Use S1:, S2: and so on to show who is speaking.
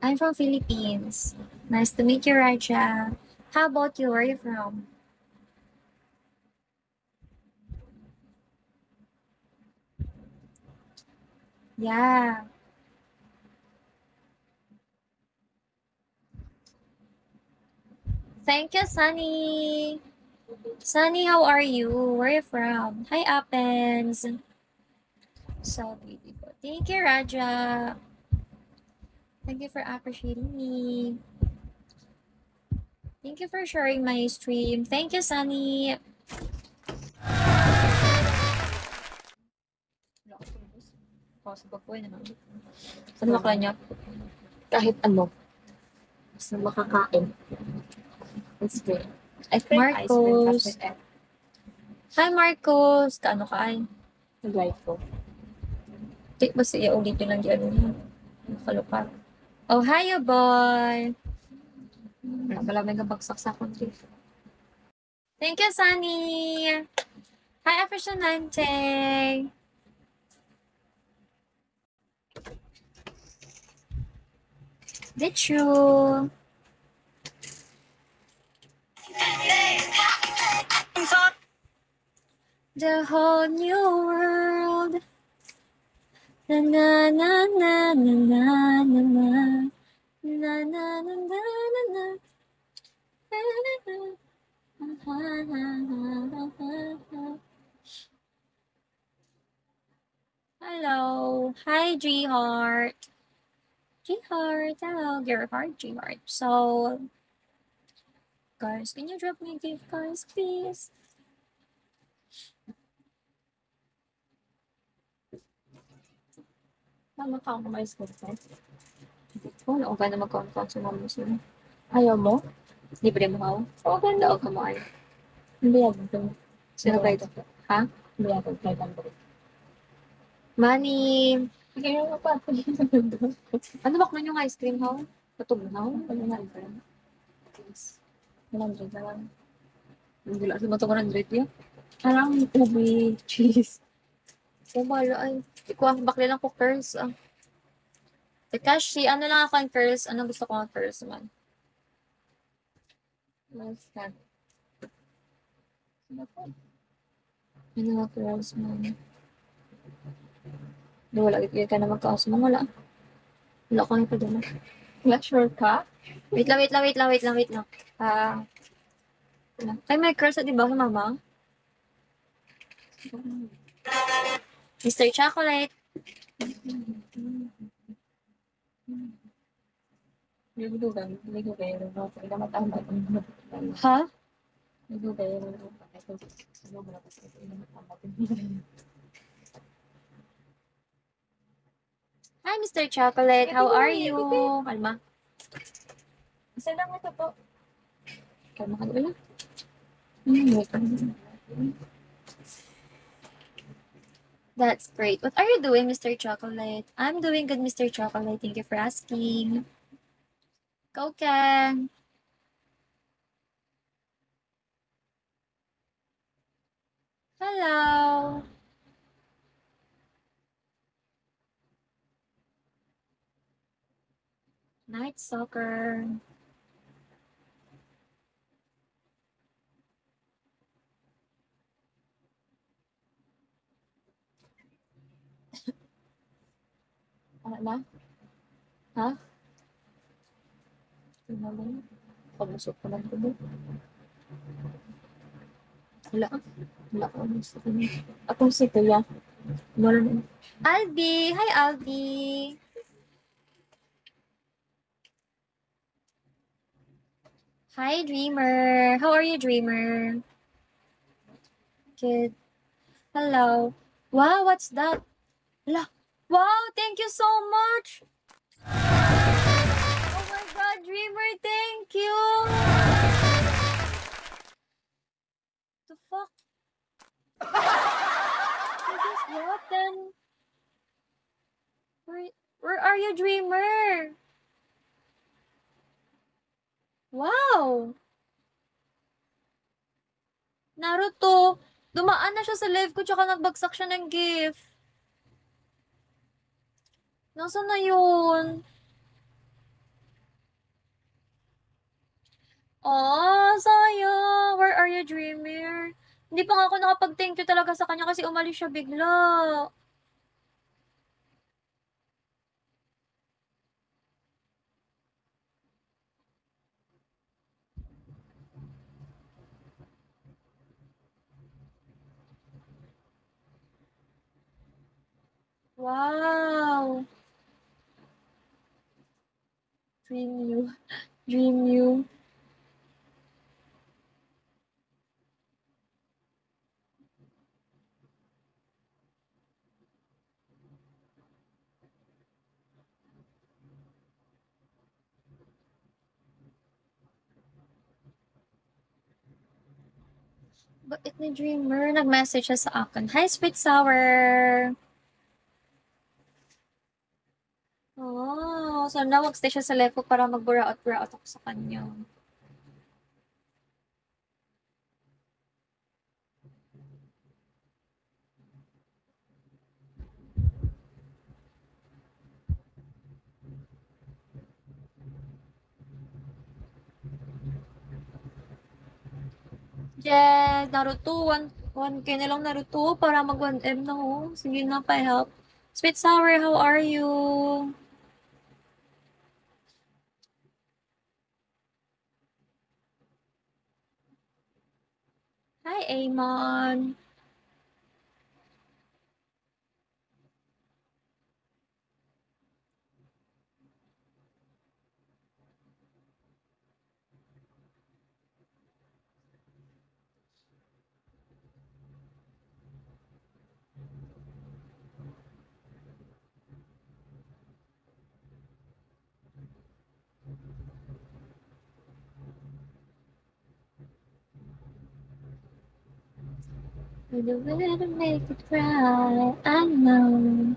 S1: I'm from Philippines. Nice to meet you, Raja. How about you? Where are you from? Yeah. Thank you, Sunny. Sunny, how are you? Where are you from? Hi, Appens. So beautiful. Thank you, Raja. Thank you for appreciating me. Thank you for sharing my stream. Thank you, Sunny. Possible po yun, ano? Ano ba kanya?
S2: Kahit ano. Basta makakain. It's good.
S1: Marcos. Hi, Marcos. Kaano ka ay?
S2: Nag-live ko.
S1: Take ba siya ulit yun lang dyan? Nakalupa. Oh, hi, boy. Wala pala may kabagsak sa country. Thank you, Sunny. Hi, Aficionante. Did you? The whole new world. Na na na na na na na na na na na na na. Hello. Hi, G-Heart. G-Heart. Hello, Gerhard, G-Heart. So, guys, can you drop me a gift, guys, please?
S2: Maka-compromise ko ito.
S1: Wala ko ba na mag-count sa mga muslimo?
S2: Ayaw mo?
S1: Libre mo ako? Oo, ganda ako mo ay.
S2: Hindi ako ito.
S1: Sino ba ito? Ha?
S2: Hindi ako ito.
S1: Money.
S2: Kaya nga pa.
S1: Ano ba kung yung ice cream, ha? Patugnaw?
S2: Ano na ito?
S1: Yes.
S2: 100 na lang.
S1: Hindi lang sa matong 100 yun.
S2: Parang ube cheese.
S1: Oh, bala ay. Ikaw, bakli lang ko curls, ah. Tekashi, ano lang ako ang curls? Ano gusto ko ang curls man?
S2: Mas ka.
S1: Ano nga curls man? Di wala, yun ka na magkaos mo. Wala. Wala ko nga pa doon.
S2: Not sure ka?
S1: Wait lang. Ah, ay, may curls, di ba, sa mama? Mr. Chocolate.
S2: Lidugan. Pag namatama.
S1: Ha?
S2: Lidugan.
S1: Hi, Mr. Chocolate. How are you? Kalma.
S2: Isa lang ito po.
S1: Kalma ka na. That's great. What are you doing, Mr. Chocolate? I'm doing good, Mr. Chocolate. Thank you for asking. Go, Ken. Hello. Night soccer.
S2: Ano na?
S1: Ha?
S2: Tinalo.
S1: Pagusok ko lang ko mo. Wala.
S2: Wala ko gusto ko na. Akong si Kuya. Wala na.
S1: Albi. Hi, Albi. Hi, Dreamer. How are you, Dreamer? Good. Hello. Wow, what's that? La. Wow, thank you so much. Oh my God, Dreamer, thank you. The fuck? What is what then? Where are you, Dreamer? Wow. Naruto, dumaan na siya sa live ko tsaka nagbagsak siya ng gift. Nasaan na yun? Oh, sayang. Where are you, dreamer? Hindi pa nga ako nakapag-thank you talaga sa kanya kasi umalis siya bigla. Wow. Dream you. Dream you. Bakit ni dreamer? Nag-message siya sa akin. Hi, sweet sour. Oh, sana wag stay siya sa level para magburaot-buraot ako sa kanya. Yeah, Naruto. 1K na lang Naruto para mag 1M na ho. Sige na, pa-help. Sweet sour, how are you? Hi, Amon. You're the way to make it cry. I know.